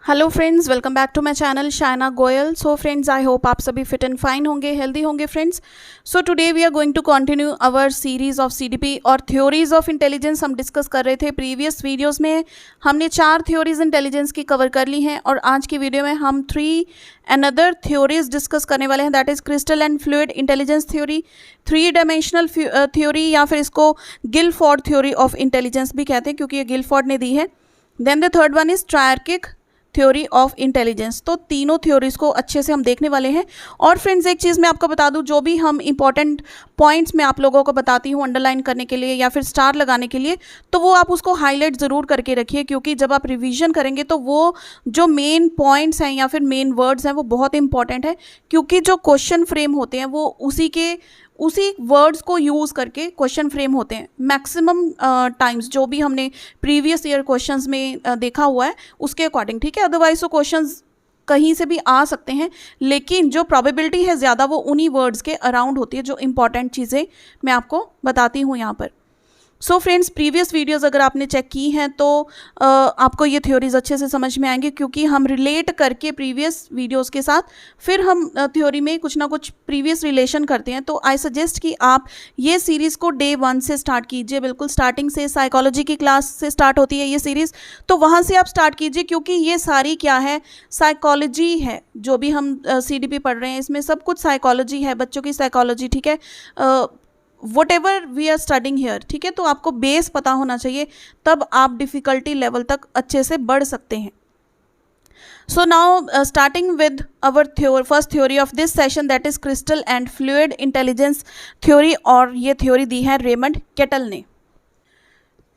Hello friends, welcome back to my channel Shaina Goyal. So friends, I hope आप सभी fit and fine होंगे, healthy होंगे friends. So today we are going to continue our series of CDP और theories of intelligence. हम discuss कर रहे थे previous videos में। हमने 4 थ्योरीज इंटेलिजेंस की कवर कर ली हैं और आज की वीडियो में हम 3 अनदर थ्योरीज डिस्कस करने वाले हैं, that is crystal and fluid intelligence theory, 3 dimensional theory या फिर इसको गिलफोर्ड थ्योरी ऑफ इंटेलिजेंस भी कहते हैं क्योंकि ये गिलफोर्ड ने दी है। Then the third one is triarchic theory of intelligence. तो तीनों थ्योरीज को अच्छे से हम देखने वाले हैं। और फ्रेंड्स, एक चीज़ मैं आपको बता दूं, जो भी हम इंपॉर्टेंट पॉइंट्स मैं आप लोगों को बताती हूँ अंडरलाइन करने के लिए या फिर स्टार लगाने के लिए, तो वो आप उसको हाईलाइट ज़रूर करके रखिए, क्योंकि जब आप रिवीजन करेंगे तो वो जो मेन पॉइंट्स हैं या फिर मेन वर्ड्स हैं वो बहुत इंपॉर्टेंट है, क्योंकि जो क्वेश्चन फ्रेम होते हैं वो उसी वर्ड्स को यूज़ करके क्वेश्चन फ्रेम होते हैं मैक्सिमम टाइम्स, जो भी हमने प्रीवियस ईयर क्वेश्चंस में देखा हुआ है उसके अकॉर्डिंग, ठीक है। अदरवाइज तो क्वेश्चंस कहीं से भी आ सकते हैं, लेकिन जो प्रोबेबिलिटी है ज़्यादा वो उन्हीं वर्ड्स के अराउंड होती है, जो इंपॉर्टेंट चीज़ें मैं आपको बताती हूँ यहाँ पर। सो फ्रेंड्स, प्रीवियस वीडियोस अगर आपने चेक की हैं तो आपको ये थ्योरीज अच्छे से समझ में आएंगे, क्योंकि हम रिलेट करके प्रीवियस वीडियोस के साथ फिर हम थ्योरी में कुछ ना कुछ प्रीवियस रिलेशन करते हैं। तो आई सजेस्ट कि आप ये सीरीज़ को डे 1 से स्टार्ट कीजिए, बिल्कुल स्टार्टिंग से। साइकोलॉजी की क्लास से स्टार्ट होती है ये सीरीज़, तो वहाँ से आप स्टार्ट कीजिए, क्योंकि ये सारी क्या है, साइकोलॉजी है। जो भी हम CDP पढ़ रहे हैं इसमें सब कुछ साइकोलॉजी है, बच्चों की साइकोलॉजी, ठीक है। Whatever we are studying here, ठीक है। तो आपको बेस पता होना चाहिए, तब आप डिफ़िकल्टी लेवल तक अच्छे से बढ़ सकते हैं। So now starting with our first theory of this session, that is crystal and fluid intelligence theory, और ये थ्योरी दी है रेमंड केटल ने।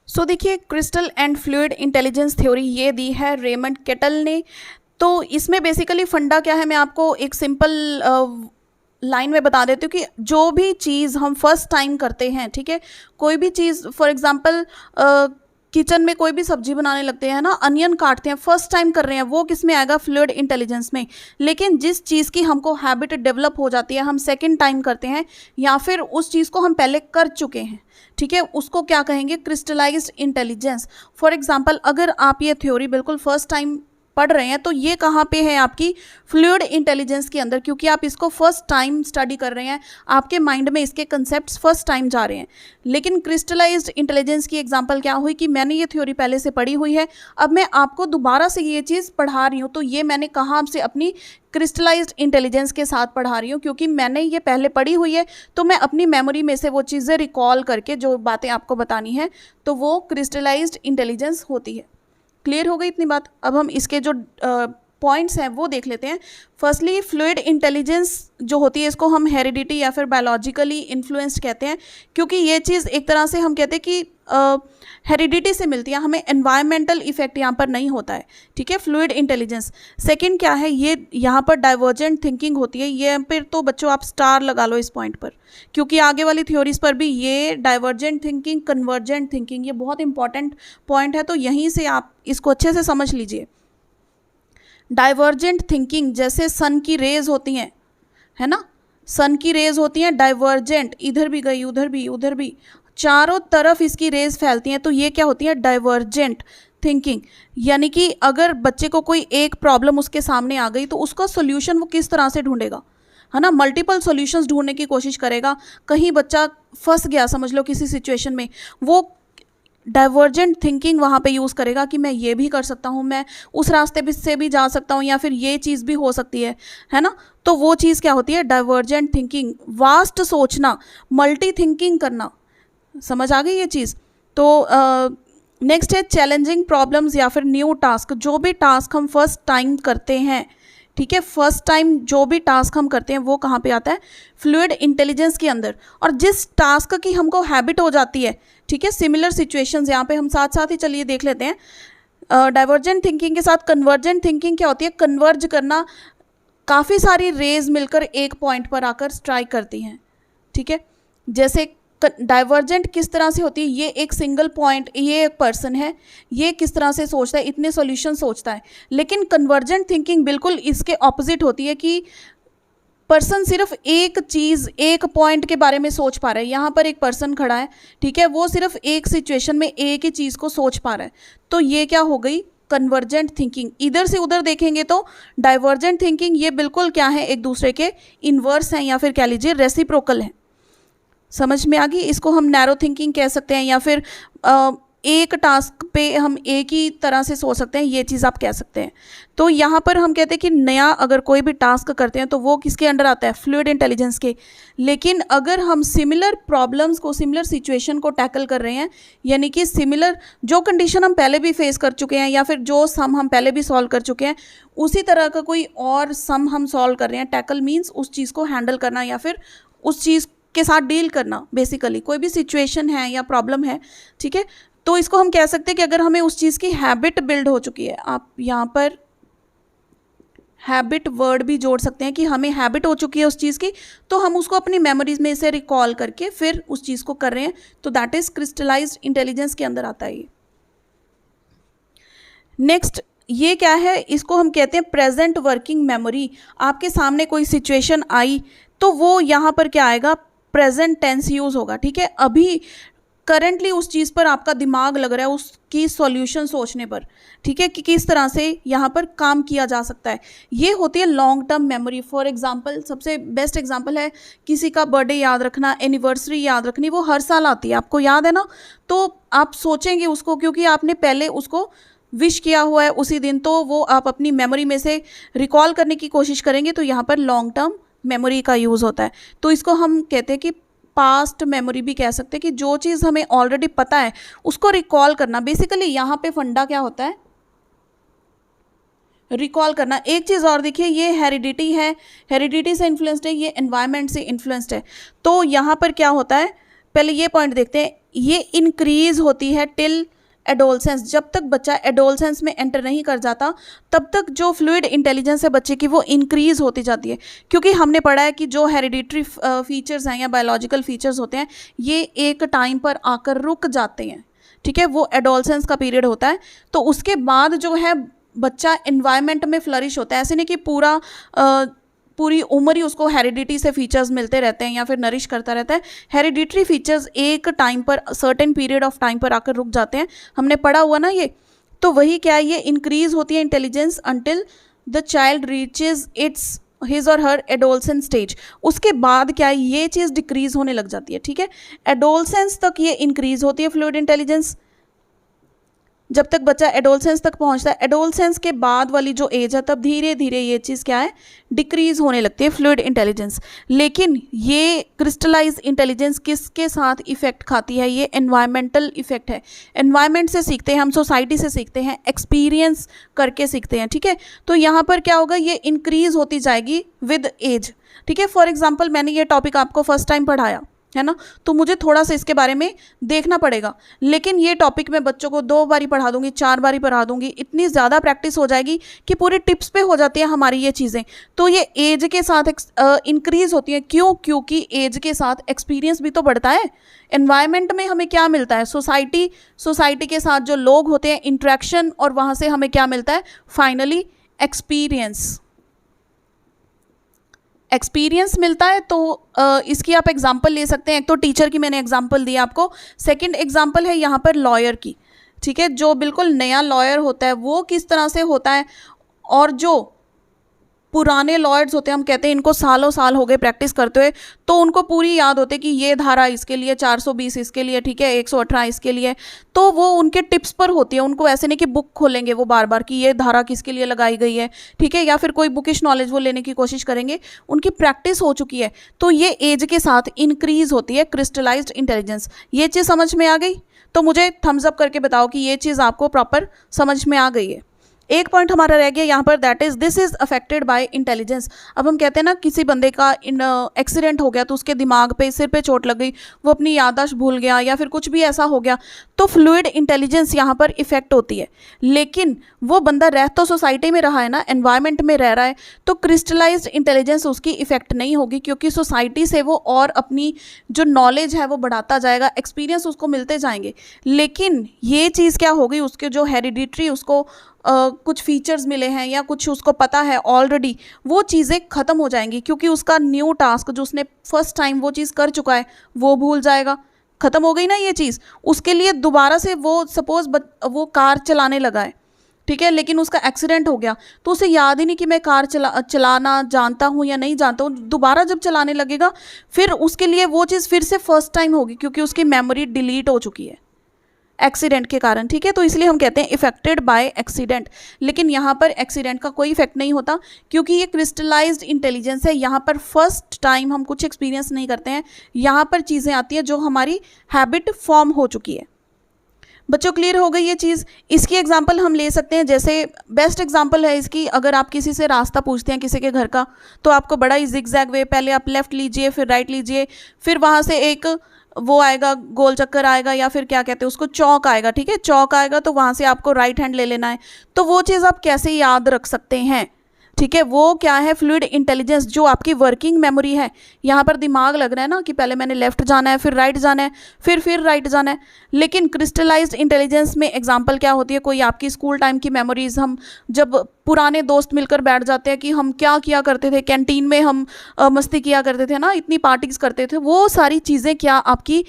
सो देखिए, crystal and fluid intelligence theory ये दी है रेमंड केटल ने। तो इसमें बेसिकली फंडा क्या है, मैं आपको एक सिंपल लाइन में बता देती हूँ कि जो भी चीज़ हम फर्स्ट टाइम करते हैं, ठीक है, कोई भी चीज़, फॉर एग्जांपल किचन में कोई भी सब्जी बनाने लगते हैं ना, अनियन काटते हैं, फर्स्ट टाइम कर रहे हैं, वो किस में आएगा, फ्लूइड इंटेलिजेंस में। लेकिन जिस चीज़ की हमको हैबिट डेवलप हो जाती है, हम सेकंड टाइम करते हैं या फिर उस चीज़ को हम पहले कर चुके हैं, ठीक है, उसको क्या कहेंगे, क्रिस्टलाइज्ड इंटेलिजेंस। फॉर एग्जाम्पल, अगर आप ये थ्योरी बिल्कुल फर्स्ट टाइम पढ़ रहे हैं तो ये कहाँ पे है, आपकी फ्लूइड इंटेलिजेंस के अंदर, क्योंकि आप इसको फर्स्ट टाइम स्टडी कर रहे हैं, आपके माइंड में इसके कंसेप्ट्स फर्स्ट टाइम जा रहे हैं। लेकिन क्रिस्टलाइज्ड इंटेलिजेंस की एग्जांपल क्या हुई कि मैंने ये थ्योरी पहले से पढ़ी हुई है, अब मैं आपको दोबारा से ये चीज़ पढ़ा रही हूँ, तो ये मैंने कहाँ से, अपनी क्रिस्टलाइज्ड इंटेलिजेंस के साथ पढ़ा रही हूँ, क्योंकि मैंने ये पहले पढ़ी हुई है, तो मैं अपनी मेमोरी में से वो चीज़ें रिकॉल करके जो बातें आपको बतानी है, तो वो क्रिस्टलाइज्ड इंटेलिजेंस होती है। क्लियर हो गई इतनी बात। अब हम इसके जो पॉइंट्स हैं वो देख लेते हैं। फर्स्टली, फ्लूइड इंटेलिजेंस जो होती है इसको हम हेरिडिटी या फिर बायोलॉजिकली इन्फ्लुएंस्ड कहते हैं, क्योंकि ये चीज़ एक तरह से हम कहते हैं कि हेरिडिटी से मिलती है, हमें एनवायरमेंटल इफेक्ट यहाँ पर नहीं होता है, ठीक है, फ्लूइड इंटेलिजेंस। सेकंड क्या है, ये यहाँ पर डाइवर्जेंट थिंकिंग होती है। ये फिर तो बच्चों आप स्टार लगा लो इस पॉइंट पर, क्योंकि आगे वाली थ्योरीज पर भी ये डाइवर्जेंट थिंकिंग, कन्वर्जेंट थिंकिंग, ये बहुत इंपॉर्टेंट पॉइंट है, तो यहीं से आप इसको अच्छे से समझ लीजिए। डाइवर्जेंट थिंकिंग, जैसे सन की रेज होती हैं, है ना, सन की रेज होती हैं डाइवर्जेंट, इधर भी गई, उधर भी, उधर भी, चारों तरफ इसकी रेज फैलती हैं, तो ये क्या होती है, डाइवर्जेंट थिंकिंग। यानी कि अगर बच्चे को कोई एक प्रॉब्लम उसके सामने आ गई तो उसका सोल्यूशन वो किस तरह से ढूंढेगा, है ना, मल्टीपल सॉल्यूशंस ढूंढने की कोशिश करेगा। कहीं बच्चा फंस गया समझ लो किसी सिचुएशन में, वो डाइवर्जेंट थिंकिंग वहाँ पे यूज़ करेगा कि मैं ये भी कर सकता हूँ, मैं उस रास्ते से भी जा सकता हूँ, या फिर ये चीज़ भी हो सकती है ना। तो वो चीज़ क्या होती है, डाइवर्जेंट थिंकिंग। वास्ट सोचना, मल्टी थिंकिंग करना, समझ आ गई ये चीज़। तो नेक्स्ट है चैलेंजिंग प्रॉब्लम्स या फिर न्यू टास्क। जो भी टास्क हम फर्स्ट टाइम करते हैं, ठीक है, फर्स्ट टाइम जो भी टास्क हम करते हैं वो कहाँ पे आता है, फ्लूइड इंटेलिजेंस के अंदर। और जिस टास्क की हमको हैबिट हो जाती है, ठीक है, सिमिलर सिचुएशंस यहाँ पे हम साथ साथ ही चलिए देख लेते हैं। डाइवर्जेंट थिंकिंग के साथ कन्वर्जेंट थिंकिंग क्या होती है, कन्वर्ज करना, काफ़ी सारी रेज मिलकर एक पॉइंट पर आकर स्ट्राइक करती हैं, ठीक है। जैसे डाइवर्जेंट किस तरह से होती है, ये एक सिंगल पॉइंट, ये एक पर्सन है, ये किस तरह से सोचता है, इतने सॉल्यूशन सोचता है। लेकिन कन्वर्जेंट थिंकिंग बिल्कुल इसके ऑपोजिट होती है कि पर्सन सिर्फ एक चीज़, एक पॉइंट के बारे में सोच पा रहा है। यहाँ पर एक पर्सन खड़ा है, ठीक है, वो सिर्फ एक सिचुएशन में एक ही चीज़ को सोच पा रहा है, तो ये क्या हो गई, कन्वर्जेंट थिंकिंग, इधर से उधर देखेंगे तो डाइवर्जेंट थिंकिंग, ये बिल्कुल क्या है, एक दूसरे के इन्वर्स हैं या फिर कह लीजिए रेसिप्रोकल हैं। समझ में आ गई? इसको हम नैरो थिंकिंग कह सकते हैं, या फिर एक टास्क पे हम एक ही तरह से सोच सकते हैं, ये चीज़ आप कह सकते हैं। तो यहाँ पर हम कहते हैं कि नया अगर कोई भी टास्क करते हैं तो वो किसके अंडर आता है, फ्लूइड इंटेलिजेंस के। लेकिन अगर हम सिमिलर प्रॉब्लम्स को, सिमिलर सिचुएशन को टैकल कर रहे हैं, यानी कि सिमिलर जो कंडीशन हम पहले भी फेस कर चुके हैं या फिर जो सम हम पहले भी सॉल्व कर चुके हैं, उसी तरह का कोई और सम हम सॉल्व कर रहे हैं, टैकल मीन्स उस चीज़ को हैंडल करना या फिर उस चीज़ के साथ डील करना, बेसिकली कोई भी सिचुएशन है या प्रॉब्लम है, ठीक है। तो इसको हम कह सकते हैं कि अगर हमें उस चीज़ की हैबिट बिल्ड हो चुकी है, आप यहाँ पर हैबिट वर्ड भी जोड़ सकते हैं कि हमें हैबिट हो चुकी है उस चीज़ की, तो हम उसको अपनी मेमोरीज में से रिकॉल करके फिर उस चीज़ को कर रहे हैं, तो दैट इज क्रिस्टलाइज्ड इंटेलिजेंस के अंदर आता है ये। नेक्स्ट ये क्या है, इसको हम कहते हैं प्रेजेंट वर्किंग मेमोरी। आपके सामने कोई सिचुएशन आई तो वो यहाँ पर क्या आएगा, प्रेजेंट टेंस यूज होगा, ठीक है। अभी करंटली उस चीज़ पर आपका दिमाग लग रहा है, उसकी सॉल्यूशन सोचने पर, ठीक है, कि किस तरह से यहाँ पर काम किया जा सकता है। ये होती है long term memory. For example, सबसे बेस्ट एग्जांपल है किसी का बर्थडे याद रखना, एनिवर्सरी याद रखनी, वो हर साल आती है, आपको याद है ना, तो आप सोचेंगे उसको क्योंकि आपने पहले उसको विश किया हुआ है उसी दिन, तो वो आप अपनी मेमोरी में से रिकॉल करने की कोशिश करेंगे, तो यहाँ पर लॉन्ग टर्म मेमोरी का यूज़ होता है। तो इसको हम कहते हैं कि पास्ट मेमोरी भी कह सकते हैं, कि जो चीज़ हमें ऑलरेडी पता है उसको रिकॉल करना। बेसिकली यहाँ पे फंडा क्या होता है, रिकॉल करना। एक चीज़ और देखिए, ये हेरिडिटी है, हेरिडिटी से इन्फ्लुएंस्ड है, ये एनवायरनमेंट से इन्फ्लुएंस्ड है। तो यहाँ पर क्या होता है, पहले ये पॉइंट देखते हैं, ये इंक्रीज होती है टिल एडोलसेंस। जब तक बच्चा एडोलसेंस में एंटर नहीं कर जाता तब तक जो फ्लूइड इंटेलिजेंस है बच्चे की वो इंक्रीज होती जाती है, क्योंकि हमने पढ़ा है कि जो हेरिडिटरी फीचर्स हैं या बायोलॉजिकल फीचर्स होते हैं, ये एक टाइम पर आकर रुक जाते हैं, ठीक है, वो एडोलसेंस का पीरियड होता है। तो उसके बाद जो है बच्चा एनवायरनमेंट में फ्लरिश होता है। ऐसे नहीं कि पूरी उम्र ही उसको हेरिडिटी से फीचर्स मिलते रहते हैं या फिर नरिश करता रहता है। हेरिडिटरी फीचर्स एक टाइम पर, सर्टेन पीरियड ऑफ टाइम पर आकर रुक जाते हैं, हमने पढ़ा हुआ ना ये। तो वही क्या है, ये इंक्रीज होती है intelligence until the child reaches it's his और हर एडोलसेंस स्टेज। उसके बाद क्या है, ये चीज़ डिक्रीज होने लग जाती है, ठीक है। एडोलसेंस तक ये इंक्रीज होती है फ्लूइड इंटेलिजेंस, जब तक बच्चा एडोलसेंस तक पहुंचता है। एडोलसेंस के बाद वाली जो एज है तब धीरे धीरे ये चीज़ क्या है, डिक्रीज होने लगती है फ्लूइड इंटेलिजेंस। लेकिन ये क्रिस्टलाइज इंटेलिजेंस किसके साथ इफेक्ट खाती है, ये एनवायरमेंटल इफेक्ट है। एनवायरमेंट से सीखते हैं हम, सोसाइटी से सीखते हैं, एक्सपीरियंस करके सीखते हैं, ठीक है। तो यहाँ पर क्या होगा, ये इंक्रीज होती जाएगी विद एज, ठीक है। फॉर एग्जाम्पल, मैंने ये टॉपिक आपको फर्स्ट टाइम पढ़ाया है ना, तो मुझे थोड़ा सा इसके बारे में देखना पड़ेगा, लेकिन ये टॉपिक मैं बच्चों को 2 बारी पढ़ा दूंगी, 4 बारी पढ़ा दूंगी, इतनी ज़्यादा प्रैक्टिस हो जाएगी कि पूरे टिप्स पे हो जाती है हमारी ये चीज़ें। तो ये एज के साथ इंक्रीज होती है। क्यों? क्योंकि एज के साथ एक्सपीरियंस भी तो बढ़ता है। एनवायरनमेंट में हमें क्या मिलता है, सोसाइटी के साथ जो लोग होते हैं, इंट्रैक्शन, और वहाँ से हमें क्या मिलता है, फाइनली एक्सपीरियंस मिलता है। तो इसकी आप एग्जांपल ले सकते हैं। एक तो टीचर की मैंने एग्जांपल दी आपको, सेकंड एग्जांपल है यहाँ पर लॉयर की, ठीक है। जो बिल्कुल नया लॉयर होता है वो किस तरह से होता है, और जो पुराने लॉयर्स होते हैं, हम कहते हैं इनको सालों साल हो गए प्रैक्टिस करते हुए, तो उनको पूरी याद होती है कि ये धारा इसके लिए, 420 इसके लिए, ठीक है, 118 इसके लिए। तो वो उनके टिप्स पर होती है, उनको ऐसे नहीं कि बुक खोलेंगे वो बार बार कि ये धारा किसके लिए लगाई गई है, ठीक है, या फिर कोई बुकिश नॉलेज वो लेने की कोशिश करेंगे, उनकी प्रैक्टिस हो चुकी है। तो ये एज के साथ इंक्रीज होती है क्रिस्टलाइज्ड इंटेलिजेंस। ये चीज़ समझ में आ गई? तो मुझे थम्स अप करके बताओ कि ये चीज़ आपको प्रॉपर समझ में आ गई है। एक पॉइंट हमारा रह गया यहाँ पर, that is this is affected by intelligence. अब हम कहते हैं ना, किसी बंदे का एक्सीडेंट हो गया तो उसके दिमाग पे, सिर पे चोट लग गई, वो अपनी याददाश्त भूल गया या फिर कुछ भी ऐसा हो गया, तो फ्लूइड इंटेलिजेंस यहाँ पर इफेक्ट होती है। लेकिन वो बंदा रह तो सोसाइटी में रहा है ना, एनवायरनमेंट में रह रहा है, तो क्रिस्टलाइज्ड इंटेलिजेंस उसकी इफेक्ट नहीं होगी, क्योंकि सोसाइटी से वो और अपनी जो नॉलेज है वो बढ़ाता जाएगा, एक्सपीरियंस उसको मिलते जाएंगे। लेकिन ये चीज़ क्या होगी, उसके जो हेरिडिटरी उसको कुछ फीचर्स मिले हैं या कुछ उसको पता है ऑलरेडी, वो चीज़ें ख़त्म हो जाएंगी, क्योंकि उसका न्यू टास्क जो उसने फर्स्ट टाइम वो चीज़ कर चुका है वो भूल जाएगा। ख़त्म हो गई ना ये चीज़। उसके लिए दोबारा से वो सपोज वो कार चलाने लगा है, ठीक है, लेकिन उसका एक्सीडेंट हो गया तो उसे याद ही नहीं कि मैं कार चलाना जानता हूँ या नहीं जानता हूँ। दोबारा जब चलाने लगेगा फिर उसके लिए वो चीज़ फिर से फर्स्ट टाइम होगी, क्योंकि उसकी मेमोरी डिलीट हो चुकी है एक्सीडेंट के कारण। ठीक है, तो इसलिए हम कहते हैं इफेक्टेड बाय एक्सीडेंट। लेकिन यहाँ पर एक्सीडेंट का कोई इफेक्ट नहीं होता, क्योंकि ये क्रिस्टलाइज्ड इंटेलिजेंस है। यहाँ पर फर्स्ट टाइम हम कुछ एक्सपीरियंस नहीं करते हैं, यहाँ पर चीज़ें आती हैं जो हमारी हैबिट फॉर्म हो चुकी है। बच्चों क्लियर हो गई ये चीज़। इसकी एग्जांपल हम ले सकते हैं, जैसे बेस्ट एग्जांपल है इसकी, अगर आप किसी से रास्ता पूछते हैं किसी के घर का, तो आपको बड़ा ही जिगजैग वे, पहले आप लेफ़्ट लीजिए फिर राइट लीजिए, फिर वहाँ से एक वो आएगा, गोल चक्कर आएगा, या फिर क्या कहते हैं उसको, चौक आएगा। ठीक है, चौक आएगा तो वहाँ से आपको राइट हैंड ले लेना है। तो वो चीज़ आप कैसे याद रख सकते हैं? ठीक है, वो क्या है, फ्लूइड इंटेलिजेंस, जो आपकी वर्किंग मेमोरी है। यहाँ पर दिमाग लग रहा है ना कि पहले मैंने लेफ्ट जाना है, फिर राइट जाना है, फिर राइट जाना है। लेकिन क्रिस्टलाइज्ड इंटेलिजेंस में एग्जांपल क्या होती है, कोई आपकी स्कूल टाइम की मेमोरीज, हम जब पुराने दोस्त मिलकर बैठ जाते हैं कि हम क्या किया करते थे, कैंटीन में हम मस्ती किया करते थे ना, इतनी पार्टीज करते थे, वो सारी चीज़ें क्या आपकी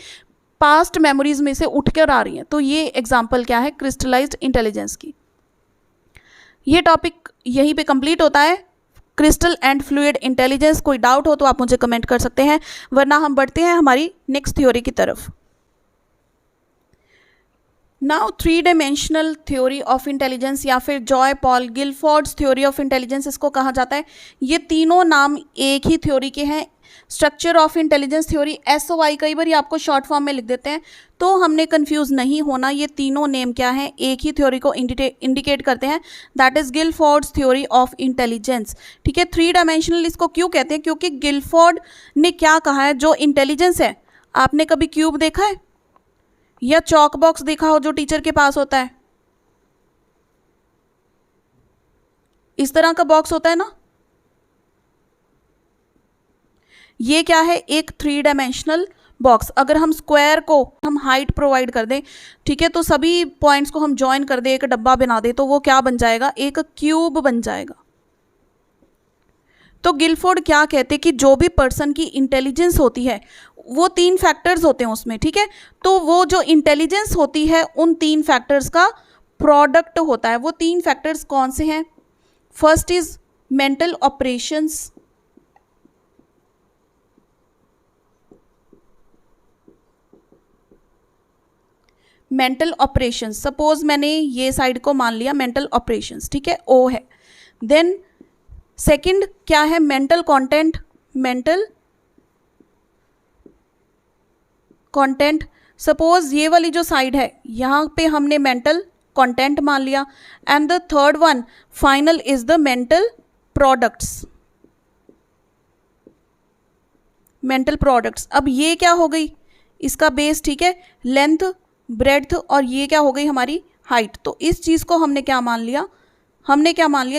पास्ट मेमोरीज में से उठ कर आ रही हैं। तो ये एग्जाम्पल क्या है क्रिस्टलाइज्ड इंटेलिजेंस की। ये टॉपिक यहीं पे कंप्लीट होता है, क्रिस्टल एंड फ्लूइड इंटेलिजेंस। कोई डाउट हो तो आप मुझे कमेंट कर सकते हैं, वरना हम बढ़ते हैं हमारी नेक्स्ट थ्योरी की तरफ। Now 3 dimensional theory of intelligence, या फिर Joy Paul Guilford's theory of intelligence इसको कहा जाता है। ये तीनों नाम एक ही थ्योरी के हैं। Structure of intelligence theory, SOI, कई बार ये आपको शॉर्ट फॉर्म में लिख देते हैं, तो हमने कंफ्यूज नहीं होना। ये तीनों नेम क्या हैं, एक ही थ्योरी को इंडिकेट करते हैं, that is Guilford's theory of intelligence. ठीक है, 3 डायमेंशनल इसको क्यों कहते हैं, क्योंकि गिलफोर्ड ने क्या कहा है, जो इंटेलिजेंस है, आपने कभी क्यूब देखा है या चॉक बॉक्स देखा हो जो टीचर के पास होता है, इस तरह का बॉक्स होता है ना, ये क्या है, एक 3 डायमेंशनल बॉक्स। अगर हम स्क्वायर को हम हाइट प्रोवाइड कर दें, ठीक है, तो सभी पॉइंट्स को हम ज्वाइन कर दें, एक डब्बा बना दें, तो वो क्या बन जाएगा, एक क्यूब बन जाएगा। तो गिलफोर्ड क्या कहते हैं कि जो भी पर्सन की इंटेलिजेंस होती है, वो 3 फैक्टर्स होते हैं उसमें। ठीक है, तो वो जो इंटेलिजेंस होती है उन 3 फैक्टर्स का प्रोडक्ट होता है। वो 3 फैक्टर्स कौन से हैं? First is mental operations, mental operations, suppose मैंने ये साइड को मान लिया मेंटल ऑपरेशंस, ठीक है, O है। देन सेकंड क्या है, mental content, mental content, suppose ये वाली जो साइड है यहाँ पे हमने मेंटल कंटेंट मान लिया। And the third one final is the mental products, mental products. अब ये क्या हो गई, इसका बेस, ठीक है, लेंथ, ब्रेड्थ, और ये क्या हो गई हमारी हाइट। तो इस चीज़ को हमने क्या मान लिया,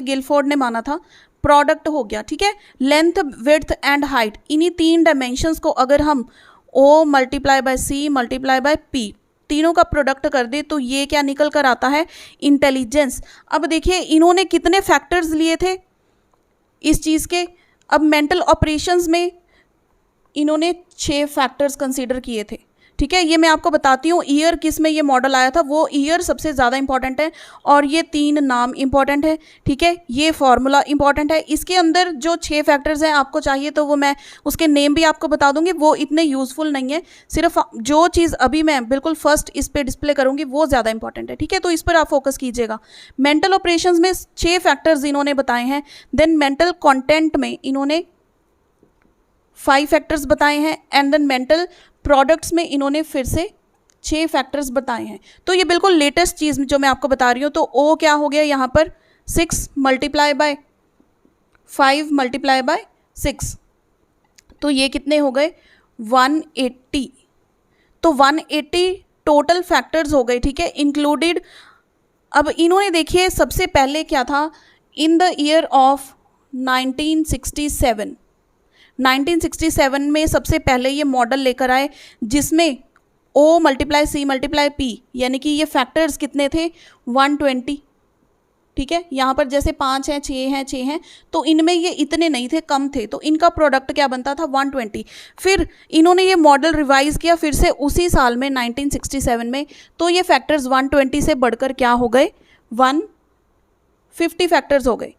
गिलफोर्ड ने माना था प्रोडक्ट हो गया। ठीक है, लेंथ, विड्थ एंड हाइट, इन्हीं 3 डायमेंशंस को अगर हम O multiply by C multiply by P तीनों का प्रोडक्ट कर दे, तो ये क्या निकल कर आता है, इंटेलिजेंस। अब देखिए इन्होंने कितने फैक्टर्स लिए थे इस चीज़ के। अब मेंटल ऑपरेशंस में इन्होंने 6 फैक्टर्स कंसीडर किए थे। ठीक है, ये मैं आपको बताती हूँ ईयर किस में ये मॉडल आया था, वो ईयर सबसे ज़्यादा इंपॉर्टेंट है, और ये 3 नाम इंपॉर्टेंट है। ठीक है, ये फॉर्मूला इंपॉर्टेंट है। इसके अंदर जो 6 फैक्टर्स हैं, आपको चाहिए तो वो मैं उसके नेम भी आपको बता दूंगी, वो इतने यूज़फुल नहीं है। सिर्फ जो चीज़ अभी मैं बिल्कुल फर्स्ट इस पर डिस्प्ले करूँगी वो ज़्यादा इंपॉर्टेंट है। ठीक है, तो इस पर आप फोकस कीजिएगा। मेंटल ऑपरेशंस में 6 फैक्टर्स इन्होंने बताए हैं। देन मेंटल कॉन्टेंट में इन्होंने 5 फैक्टर्स बताए हैं। एंड देन मेंटल प्रोडक्ट्स में इन्होंने फिर से 6 फैक्टर्स बताए हैं। तो ये बिल्कुल लेटेस्ट चीज़ जो मैं आपको बता रही हूँ। तो O क्या हो गया यहाँ पर, 6 मल्टीप्लाई बाय 5 मल्टीप्लाई बाय 6, तो ये कितने हो गए, 180। तो 180 टोटल फैक्टर्स हो गए। ठीक है, इंक्लूडेड। अब इन्होंने देखिए सबसे पहले क्या था, इन द ईयर ऑफ 1967 में सबसे पहले ये मॉडल लेकर आए, जिसमें O multiply C multiply P, यानी कि ये फैक्टर्स कितने थे, 120। ठीक है, यहाँ पर जैसे 5 हैं, 6 हैं, तो इनमें ये इतने नहीं थे, कम थे, तो इनका प्रोडक्ट क्या बनता था, 120। फिर इन्होंने ये मॉडल रिवाइज किया फिर से उसी साल में 1967 में, तो ये फैक्टर्स 120 से बढ़कर क्या हो गए, 1 50 फैक्टर्स हो गए।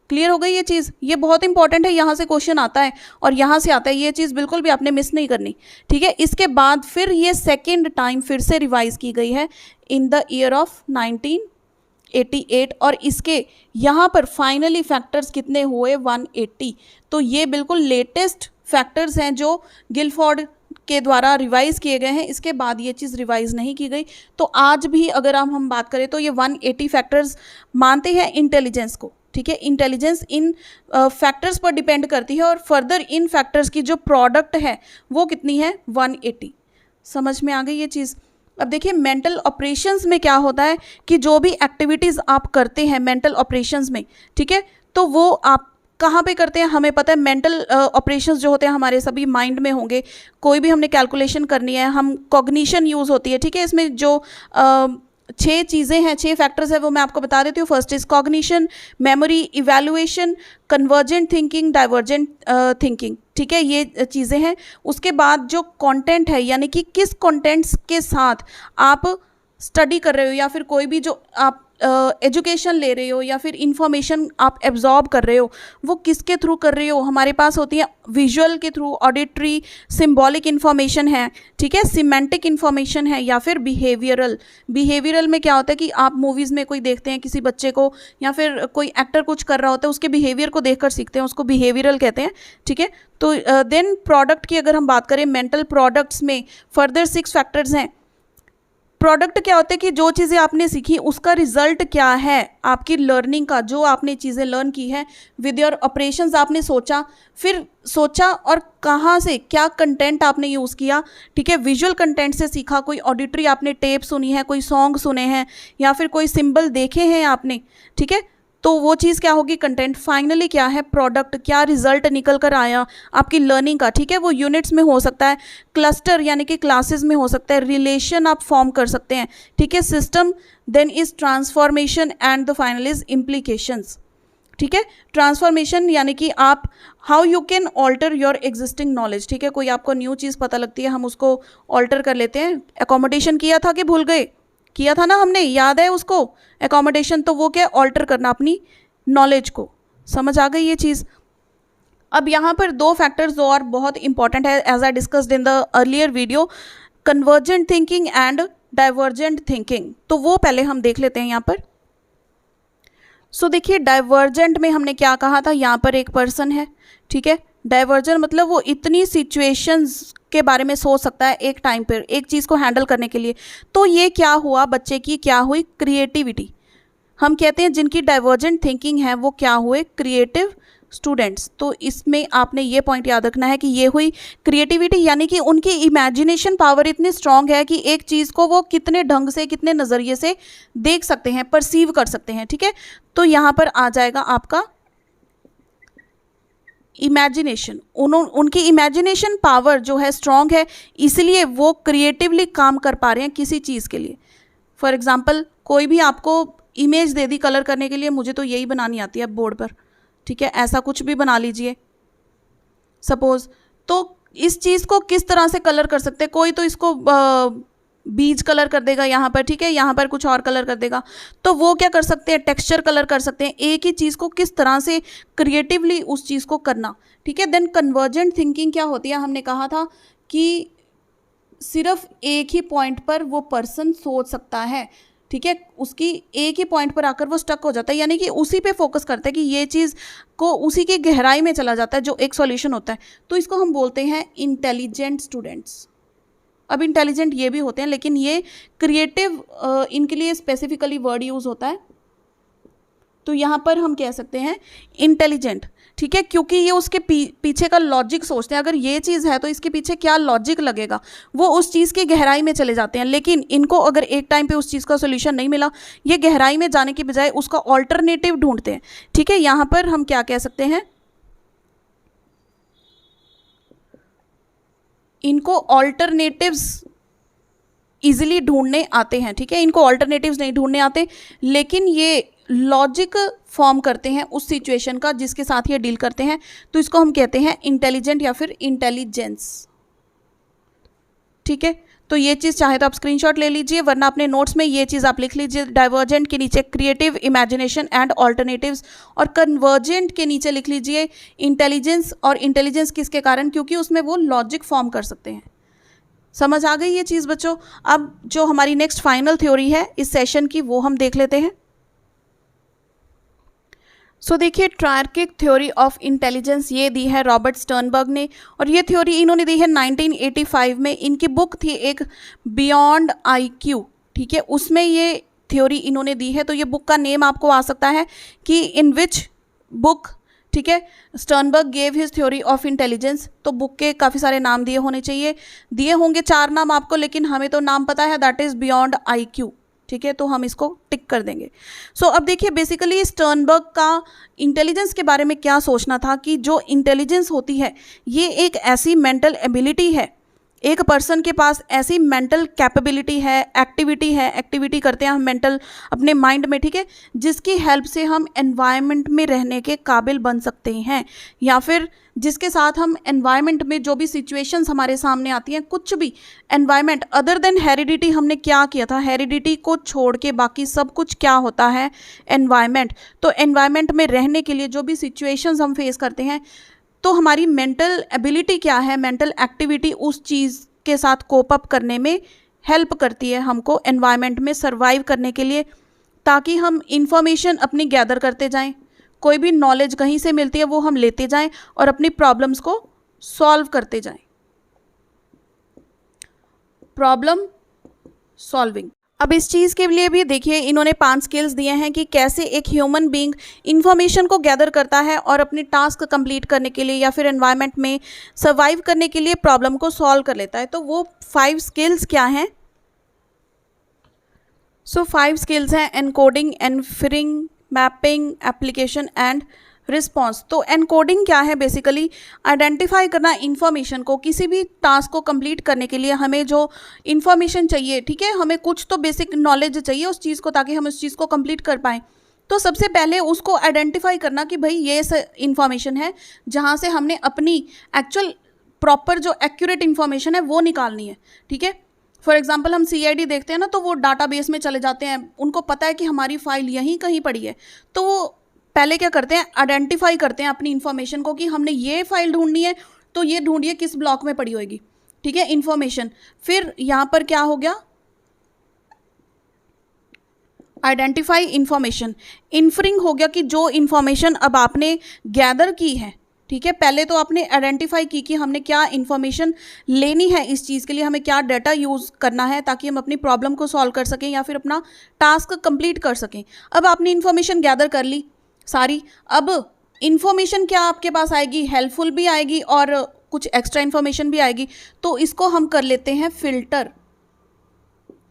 क्लियर हो गई ये चीज़, ये बहुत इंपॉर्टेंट है, यहाँ से क्वेश्चन आता है और यहाँ से आता है, ये चीज़ बिल्कुल भी आपने मिस नहीं करनी, ठीक है। इसके बाद फिर ये सेकेंड टाइम फिर से रिवाइज की गई है इन द ईयर ऑफ 1988 और इसके यहाँ पर फाइनली फैक्टर्स कितने हुए 180। तो ये बिल्कुल लेटेस्ट फैक्टर्स हैं जो गिलफोर्ड के द्वारा रिवाइज किए गए हैं, इसके बाद ये चीज़ रिवाइज नहीं की गई। तो आज भी अगर हम बात करें तो ये 180 फैक्टर्स मानते हैं इंटेलिजेंस को, ठीक है। इंटेलिजेंस इन फैक्टर्स पर डिपेंड करती है और फर्दर इन फैक्टर्स की जो प्रोडक्ट है वो कितनी है 180। समझ में आ गई ये चीज़। अब देखिए मेंटल ऑपरेशंस में क्या होता है कि जो भी एक्टिविटीज़ आप करते हैं मेंटल ऑपरेशंस में, ठीक है, तो वो आप कहाँ पे करते हैं हमें पता है। मेंटल ऑपरेशंस जो होते हैं हमारे सभी माइंड में होंगे, कोई भी हमने कैलकुलेशन करनी है, हम कॉग्निशन यूज़ होती है, ठीक है। इसमें जो 6 चीज़ें हैं, 6 फैक्टर्स है वो मैं आपको बता देती हूँ। First is cognition, memory, evaluation, convergent thinking, divergent thinking, ठीक है, ये चीज़ें हैं। उसके बाद जो कंटेंट है यानी कि किस कंटेंट्स के साथ आप स्टडी कर रहे हो या फिर कोई भी जो आप एजुकेशन ले रहे हो या फिर इंफॉर्मेशन आप एब्जॉर्ब कर रहे हो वो किसके थ्रू कर रहे हो। हमारे पास होती है विजुअल के थ्रू, ऑडिटरी, सिंबॉलिक इन्फॉर्मेशन है, ठीक है, सिमेंटिक इन्फॉर्मेशन है या फिर बिहेवियरल। बिहेवियरल में क्या होता है कि आप मूवीज़ में कोई देखते हैं किसी बच्चे को या फिर कोई एक्टर कुछ कर रहा होता है उसके बिहेवियर को देखकर सीखते हैं, उसको बिहेवियरल कहते हैं, ठीक है। तो देन प्रोडक्ट की अगर हम बात करें मेंटल प्रोडक्ट्स में फर्दर 6 फैक्टर्स हैं। प्रोडक्ट क्या होता है कि जो चीज़ें आपने सीखी उसका रिजल्ट क्या है आपकी लर्निंग का, जो आपने चीज़ें लर्न की है विद योर ऑपरेशंस, आपने सोचा और कहाँ से क्या कंटेंट आपने यूज़ किया, ठीक है। विजुअल कंटेंट से सीखा, कोई ऑडिटरी आपने टेप सुनी है, कोई सॉन्ग सुने हैं या फिर कोई सिंबल देखे हैं आपने, ठीक है, तो वो चीज़ क्या होगी कंटेंट। फाइनली क्या है प्रोडक्ट, क्या रिजल्ट निकल कर आया आपकी लर्निंग का, ठीक है। वो यूनिट्स में हो सकता है, क्लस्टर यानी कि क्लासेस में हो सकता है, रिलेशन आप फॉर्म कर सकते हैं, ठीक है, system, then is transformation and the final is implications, ठीक है। ट्रांसफॉर्मेशन यानी कि आप how you can alter your existing knowledge, ठीक है, कोई आपको न्यू चीज़ पता लगती है हम उसको ऑल्टर कर लेते हैं। एकोमोडेशन किया था कि भूल गए, किया था ना हमने, याद है उसको एकोमोडेशन, तो वो क्या ऑल्टर करना अपनी नॉलेज को। समझ आ गई ये चीज़। अब यहाँ पर 2 फैक्टर्स और बहुत इंपॉर्टेंट है as I discussed in the earlier video, convergent thinking and divergent thinking. तो वो पहले हम देख लेते हैं यहाँ पर। सो देखिए डाइवर्जेंट में हमने क्या कहा था, यहाँ पर एक पर्सन है, ठीक है। डाइवर्जेंट मतलब वो इतनी सिचुएशंस के बारे में सोच सकता है एक टाइम पर एक चीज़ को हैंडल करने के लिए। तो ये क्या हुआ, बच्चे की क्या हुई क्रिएटिविटी। हम कहते हैं जिनकी डाइवर्जेंट थिंकिंग है वो क्या हुए क्रिएटिव स्टूडेंट्स। तो इसमें आपने ये पॉइंट याद रखना है कि ये हुई क्रिएटिविटी यानी कि उनकी इमेजिनेशन पावर इतनी स्ट्रांग है कि एक चीज़ को वो कितने ढंग से कितने नज़रिए से देख सकते हैं, परसीव कर सकते हैं, ठीक है। तो यहाँ पर आ जाएगा आपका इमेजिनेशन। उनकी इमेजिनेशन पावर जो है स्ट्रांग है, इसलिए वो क्रिएटिवली काम कर पा रहे हैं किसी चीज़ के लिए। फॉर एग्जांपल कोई भी आपको इमेज दे दी कलर करने के लिए, मुझे तो यही बनानी आती है बोर्ड पर, ठीक है, ऐसा कुछ भी बना लीजिए सपोज। तो इस चीज़ को किस तरह से कलर कर सकते हैं, कोई तो इसको बीज कलर कर देगा यहाँ पर, ठीक है, यहाँ पर कुछ और कलर कर देगा। तो वो क्या कर सकते हैं टेक्सचर कलर कर सकते हैं। एक ही चीज़ को किस तरह से क्रिएटिवली उस चीज़ को करना, ठीक है। देन कन्वर्जेंट थिंकिंग क्या होती है, हमने कहा था कि सिर्फ एक ही पॉइंट पर वो पर्सन सोच सकता है, ठीक है, उसकी एक ही पॉइंट पर आकर वो स्टक हो जाता है, यानी कि उसी पे फोकस करता है कि ये चीज़ को उसी की गहराई में चला जाता है जो एक सॉल्यूशन होता है। तो इसको हम बोलते हैं इंटेलिजेंट स्टूडेंट्स। अब इंटेलिजेंट ये भी होते हैं लेकिन ये क्रिएटिव इनके लिए स्पेसिफिकली वर्ड यूज़ होता है। तो यहाँ पर हम कह सकते हैं इंटेलिजेंट, ठीक है, क्योंकि ये उसके पीछे का लॉजिक सोचते हैं। अगर ये चीज़ है तो इसके पीछे क्या लॉजिक लगेगा, वो उस चीज़ की गहराई में चले जाते हैं। लेकिन इनको अगर एक टाइम पे उस चीज़ का सोल्यूशन नहीं मिला, ये गहराई में जाने की बजाय उसका ऑल्टरनेटिव ढूंढते हैं, ठीक है। यहाँ पर हम क्या कह सकते हैं, इनको ऑल्टरनेटिव्स इजीली ढूंढने आते हैं, ठीक है, इनको ऑल्टरनेटिव्स नहीं ढूंढने आते, लेकिन ये लॉजिक फॉर्म करते हैं उस सिचुएशन का जिसके साथ ये डील करते हैं। तो इसको हम कहते हैं इंटेलिजेंट या फिर इंटेलिजेंस, ठीक है। तो ये चीज़ चाहे तो आप स्क्रीनशॉट ले लीजिए, वरना अपने नोट्स में ये चीज़ आप लिख लीजिए। डाइवर्जेंट के नीचे क्रिएटिव इमेजिनेशन एंड ऑल्टरनेटिव्स, और कन्वर्जेंट के नीचे लिख लीजिए इंटेलिजेंस। और इंटेलिजेंस किसके कारण? क्योंकि उसमें वो लॉजिक फॉर्म कर सकते हैं। समझ आ गई ये चीज़ बच्चों? अब जो हमारी नेक्स्ट फाइनल थ्योरी है इस सेशन की वो हम देख लेते हैं। सो देखिए, ट्रायर्किक थ्योरी ऑफ इंटेलिजेंस ये दी है रॉबर्ट स्टर्नबर्ग ने, और ये थ्योरी इन्होंने दी है 1985 में। इनकी बुक थी एक बियॉन्ड आईक्यू, ठीक है, उसमें ये थ्योरी इन्होंने दी है। तो ये बुक का नेम आपको आ सकता है कि इन विच बुक, ठीक है, Sternberg gave his theory of intelligence. तो बुक के काफ़ी सारे नाम दिए होने चाहिए, दिए होंगे 4 नाम आपको, लेकिन हमें तो नाम पता है, दैट इज़ बियॉन्ड आईक्यू, ठीक है, तो हम इसको टिक कर देंगे। सो अब देखिए, बेसिकली स्टर्नबर्ग का इंटेलिजेंस के बारे में क्या सोचना था कि जो इंटेलिजेंस होती है ये एक ऐसी मेंटल एबिलिटी है, एक पर्सन के पास ऐसी मेंटल कैपेबिलिटी है, एक्टिविटी करते हैं हम मेंटल अपने माइंड में, ठीक है, जिसकी हेल्प से हम एनवायरनमेंट में रहने के काबिल बन सकते हैं, या फिर जिसके साथ हम एनवायरनमेंट में जो भी सिचुएशंस हमारे सामने आती हैं, कुछ भी एनवायरनमेंट अदर देन हेरिडिटी, हमने क्या किया था, हेरिडिटी को छोड़ के बाकी सब कुछ क्या होता है, एनवायरनमेंट। तो एनवायरनमेंट में रहने के लिए जो भी सिचुएशंस हम फेस करते हैं, तो हमारी मेंटल एबिलिटी क्या है, मेंटल एक्टिविटी उस चीज़ के साथ कोप अप करने में हेल्प करती है हमको एनवायरनमेंट में सर्वाइव करने के लिए, ताकि हम इंफॉर्मेशन अपनी गैदर करते जाएं, कोई भी नॉलेज कहीं से मिलती है वो हम लेते जाएं और अपनी प्रॉब्लम्स को सॉल्व करते जाएं। Problem solving. अब इस चीज़ के लिए भी देखिए इन्होंने 5 स्किल्स दिए हैं कि कैसे एक ह्यूमन बीइंग इंफॉर्मेशन को गैदर करता है और अपनी टास्क कंप्लीट करने के लिए या फिर एनवायरनमेंट में सर्वाइव करने के लिए प्रॉब्लम को सॉल्व कर लेता है। तो वो 5 स्किल्स क्या हैं? सो 5 स्किल्स हैं encoding, inferring, mapping, application and response. तो एनकोडिंग क्या है? बेसिकली आइडेंटिफाई करना इन्फॉर्मेशन को, किसी भी टास्क को कंप्लीट करने के लिए हमें जो इन्फॉर्मेशन चाहिए, ठीक है, हमें कुछ तो बेसिक नॉलेज चाहिए उस चीज़ को, ताकि हम उस चीज़ को कंप्लीट कर पाएँ। तो सबसे पहले उसको आइडेंटिफाई करना कि भाई ये इन्फॉर्मेशन है जहाँ से हमने अपनी एक्चुअल प्रॉपर जो एक्यूरेट इन्फॉर्मेशन है वो निकालनी है, ठीक है। फॉर एग्जाम्पल हम CID देखते हैं ना, तो वो डाटाबेस में चले जाते हैं, उनको पता है कि हमारी फाइल यहीं कहीं पड़ी है, तो वो पहले क्या करते हैं, आइडेंटिफाई करते हैं अपनी इन्फॉर्मेशन को कि हमने ये फाइल ढूंढनी है, तो ये ढूंढिए किस ब्लॉक में पड़ी होगी, ठीक है, इन्फॉर्मेशन। फिर यहाँ पर क्या हो गया, आइडेंटिफाई इन्फॉर्मेशन। इन्फरिंग हो गया कि जो इन्फॉर्मेशन अब आपने गैदर की है, ठीक है, पहले तो आपने आइडेंटिफाई की कि हमने क्या इन्फॉर्मेशन लेनी है, इस चीज़ के लिए हमें क्या डाटा यूज़ करना है ताकि हम अपनी प्रॉब्लम को सॉल्व कर सकें या फिर अपना टास्क कंप्लीट कर सकें। अब आपने इन्फॉर्मेशन गैदर कर ली सारी, अब इन्फॉर्मेशन क्या आपके पास आएगी, हेल्पफुल भी आएगी और कुछ एक्स्ट्रा इन्फॉर्मेशन भी आएगी। तो इसको हम कर लेते हैं फिल्टर।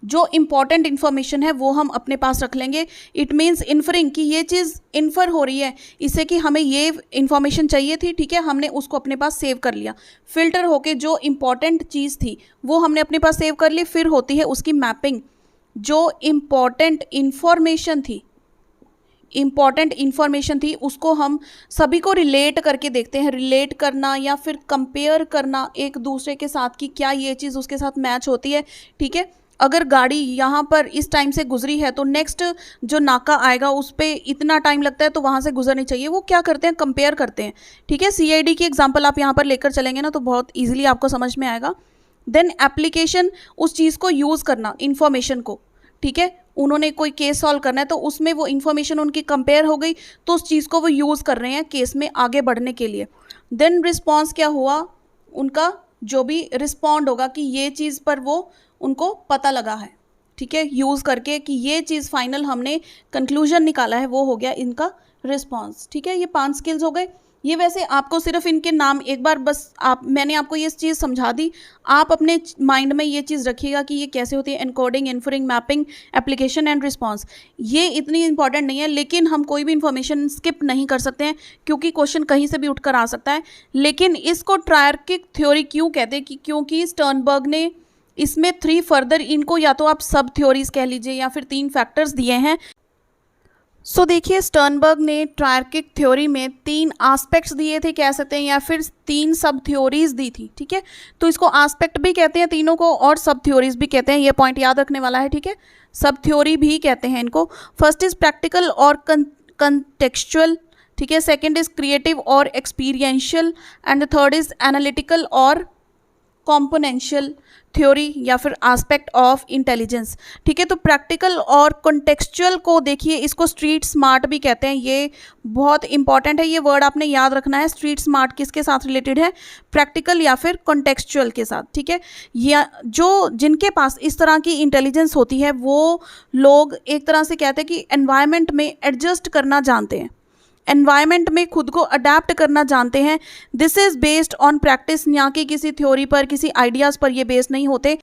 जो इम्पॉर्टेंट इन्फॉर्मेशन है वो हम अपने पास रख लेंगे। इट मीन्स इन्फरिंग कि ये चीज़ इन्फर हो रही है इससे कि हमें ये इन्फॉर्मेशन चाहिए थी, ठीक है, हमने उसको अपने पास सेव कर लिया। फिल्टर होके जो इम्पॉर्टेंट चीज़ थी वो हमने अपने पास सेव कर ली। फिर होती है उसकी मैपिंग। जो इम्पॉर्टेंट इन्फॉर्मेशन थी उसको हम सभी को रिलेट करके देखते हैं। रिलेट करना या फिर कंपेयर करना एक दूसरे के साथ कि क्या ये चीज़ उसके साथ मैच होती है, ठीक है। अगर गाड़ी यहाँ पर इस टाइम से गुजरी है तो नेक्स्ट जो नाका आएगा उस पर इतना टाइम लगता है तो वहाँ से गुजरनी चाहिए। वो क्या करते हैं, कंपेयर करते हैं, ठीक है। CID की एग्जांपल आप यहाँ पर लेकर चलेंगे ना तो बहुत इजीली आपको समझ में आएगा। देन एप्लीकेशन, उस चीज़ को यूज़ करना इन्फॉर्मेशन को, ठीक है। उन्होंने कोई केस सॉल्व करना है तो उसमें वो इन्फॉर्मेशन उनकी कंपेयर हो गई तो उस चीज़ को वो यूज़ कर रहे हैं केस में आगे बढ़ने के लिए। देन रिस्पॉन्स क्या हुआ, उनका जो भी रिस्पॉन्ड होगा कि ये चीज़ पर वो उनको पता लगा है, ठीक है, यूज़ करके कि ये चीज़ फाइनल हमने कंक्लूजन निकाला है, वो हो गया इनका रिस्पॉन्स, ठीक है। ये 5 स्किल्स हो गए। ये वैसे आपको सिर्फ इनके नाम एक बार बस मैंने आपको ये चीज़ समझा दी, आप अपने माइंड में ये चीज़ रखिएगा कि ये कैसे होती है, encoding, inferring, mapping, application and response. ये इतनी इंपॉर्टेंट नहीं है, लेकिन हम कोई भी इंफॉर्मेशन स्किप नहीं कर सकते हैं क्योंकि क्वेश्चन कहीं से भी उठकर आ सकता है। लेकिन इसको ट्रायर्किक थ्योरी क्यों कहते हैं, कि क्योंकि स्टर्नबर्ग ने इसमें 3 फर्दर, इनको या तो आप सब थ्योरीज कह लीजिए या फिर 3 फैक्टर्स दिए हैं। सो देखिए, स्टर्नबर्ग ने ट्रायर्किक थ्योरी में 3 एस्पेक्ट्स दिए थे कह सकते हैं, या फिर 3 सब थ्योरीज दी थी, ठीक है। तो इसको एस्पेक्ट भी कहते हैं तीनों को, और सब थ्योरीज भी कहते हैं, ये पॉइंट याद रखने वाला है, ठीक है। सब थ्योरी भी कहते हैं इनको। फर्स्ट इज प्रैक्टिकल और कंटेक्चुअल, ठीक है। सेकेंड इज क्रिएटिव और experiential, and third is analytical और कॉम्पोनेंशियल थ्योरी या फिर एस्पेक्ट ऑफ इंटेलिजेंस, ठीक है। तो प्रैक्टिकल और कॉन्टेक्चुअल को देखिए, इसको स्ट्रीट स्मार्ट भी कहते हैं। ये बहुत इंपॉर्टेंट है, ये वर्ड आपने याद रखना है। स्ट्रीट स्मार्ट किसके साथ रिलेटेड है? प्रैक्टिकल या फिर कॉन्टेक्चुअल के साथ, ठीक है। या जो जिनके पास इस तरह की इंटेलिजेंस होती है वो लोग एक तरह से कहते हैं कि एनवायरनमेंट में एडजस्ट करना जानते हैं, एनवायरनमेंट में खुद को अडेप्ट करना जानते हैं। This is based on practice, यहाँ की किसी थ्योरी पर, किसी आइडियाज़ पर ये बेस्ड नहीं होते।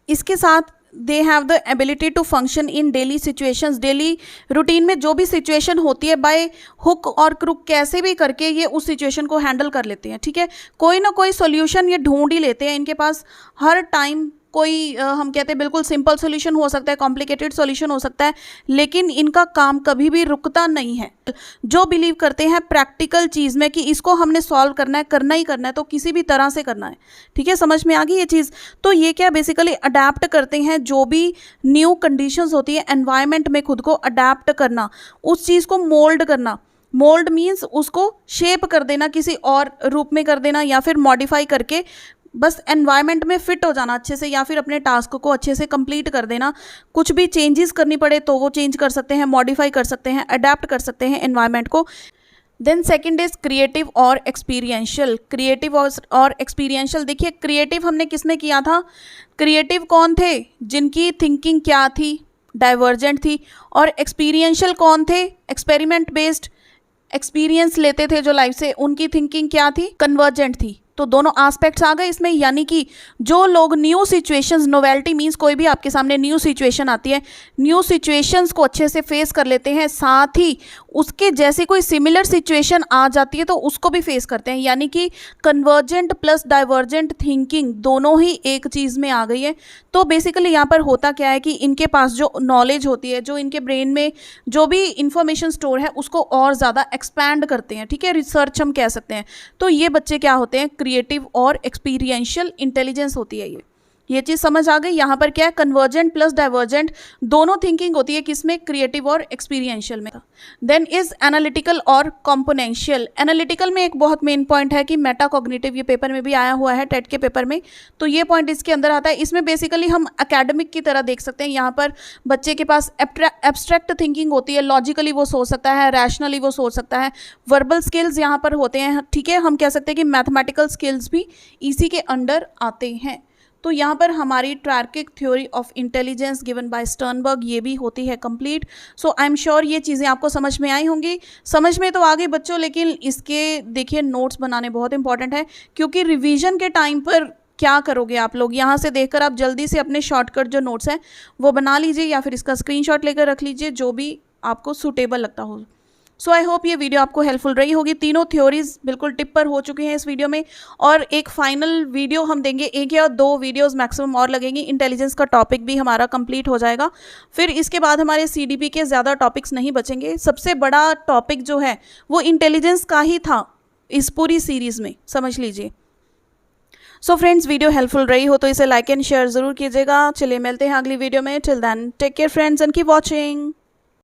इसके साथ they have the ability to function in daily situations, daily routine में जो भी सिचुएशन होती है बाय हुक और क्रुक कैसे भी करके ये उस सिचुएशन को हैंडल कर लेते हैं, ठीक है। कोई ना कोई सोल्यूशन ये ढूंढ ही लेते हैं। इनके पास हर टाइम कोई हम कहते हैं बिल्कुल सिंपल सॉल्यूशन हो सकता है, कॉम्प्लिकेटेड सॉल्यूशन हो सकता है, लेकिन इनका काम कभी भी रुकता नहीं है। जो बिलीव करते हैं प्रैक्टिकल चीज़ में कि इसको हमने सॉल्व करना ही करना है, तो किसी भी तरह से करना है, ठीक है। समझ में आ गई ये चीज़? तो ये क्या बेसिकली अडेप्ट करते हैं, जो भी न्यू कंडीशंस होती है एनवायरनमेंट में खुद को अडेप्ट करना, उस चीज़ को मोल्ड करना। मोल्ड मीन्स उसको शेप कर देना, किसी और रूप में कर देना, या फिर मॉडिफाई करके बस एनवायरनमेंट में फिट हो जाना अच्छे से, या फिर अपने टास्क को अच्छे से कंप्लीट कर देना। कुछ भी चेंजेस करनी पड़े तो वो चेंज कर सकते हैं, मॉडिफाई कर सकते हैं, अडेप्ट कर सकते हैं एनवायरनमेंट को। देन सेकंड इज क्रिएटिव और एक्सपीरियंशियल। क्रिएटिव और एक्सपीरियंशियल, देखिए क्रिएटिव हमने किसमें किया था? क्रिएटिव कौन थे? जिनकी थिंकिंग क्या थी? डाइवर्जेंट थी। और एक्सपीरियंशियल कौन थे? एक्सपेरिमेंट बेस्ड एक्सपीरियंस लेते थे जो लाइफ से, उनकी थिंकिंग क्या थी? कन्वर्जेंट थी। तो दोनों एस्पेक्ट्स आ गए इसमें, यानी कि जो लोग न्यू सिचुएशंस, नोवेल्टी मीन्स कोई भी आपके सामने न्यू सिचुएशन आती है, न्यू सिचुएशंस को अच्छे से फेस कर लेते हैं, साथ ही उसके जैसे कोई सिमिलर सिचुएशन आ जाती है तो उसको भी फेस करते हैं, यानी कि कन्वर्जेंट प्लस डाइवर्जेंट थिंकिंग दोनों ही एक चीज़ में आ गई है। तो बेसिकली यहाँ पर होता क्या है कि इनके पास जो नॉलेज होती है, जो इनके ब्रेन में जो भी इंफॉर्मेशन स्टोर है उसको और ज़्यादा एक्सपैंड करते हैं, ठीक है। रिसर्च हम कह सकते हैं। तो ये बच्चे क्या होते हैं? क्रिएटिव और एक्सपीरियंशियल इंटेलिजेंस होती है ये चीज़ समझ आ गई। यहाँ पर क्या है? कन्वर्जेंट प्लस डाइवर्जेंट दोनों थिंकिंग होती है, किसमें? क्रिएटिव और एक्सपीरियंशियल में। देन इज एनालिटिकल और कॉम्पोनेंशियल। एनालिटिकल में एक बहुत मेन पॉइंट है कि मेटाकॉग्निटिव, ये पेपर में भी आया हुआ है टेट के पेपर में, तो ये पॉइंट इसके अंदर आता है। इसमें बेसिकली हम एकेडमिक की तरह देख सकते हैं। यहाँ पर बच्चे के पास एब्स्ट्रैक्ट थिंकिंग होती है, लॉजिकली वो सोच सकता है, रैशनली वो सोच सकता है, वर्बल स्किल्स यहाँ पर होते हैं, ठीक है। हम कह सकते हैं कि मैथमेटिकल स्किल्स भी इसी के अंडर आते हैं। तो यहाँ पर हमारी triarchic theory of intelligence given by Sternberg ये भी होती है complete. So I am sure ये चीज़ें आपको समझ में आई होंगी। समझ में तो आ गई बच्चों, लेकिन इसके देखिए नोट्स बनाने बहुत इंपॉर्टेंट है, क्योंकि रिवीजन के टाइम पर क्या करोगे आप लोग, यहाँ से देखकर आप जल्दी से अपने शॉर्टकट जो नोट्स हैं वो बना लीजिए, या फिर इसका स्क्रीनशॉट लेकर रख लीजिए, जो भी आपको सूटेबल लगता हो। सो आई होप ये वीडियो आपको हेल्पफुल रही होगी। तीनों थ्योरीज बिल्कुल टिप पर हो चुकी हैं इस वीडियो में, और एक फाइनल वीडियो हम देंगे, एक या दो वीडियोस मैक्सिमम और लगेंगी। इंटेलिजेंस का टॉपिक भी हमारा कंप्लीट हो जाएगा। फिर इसके बाद हमारे सीडीपी के ज़्यादा टॉपिक्स नहीं बचेंगे। सबसे बड़ा टॉपिक जो है वो इंटेलिजेंस का ही था इस पूरी सीरीज़ में, समझ लीजिए। सो फ्रेंड्स, वीडियो हेल्पफुल रही हो तो इसे लाइक एंड शेयर ज़रूर कीजिएगा। चलिए मिलते हैं अगली वीडियो में। Till then take care friends and keep watching.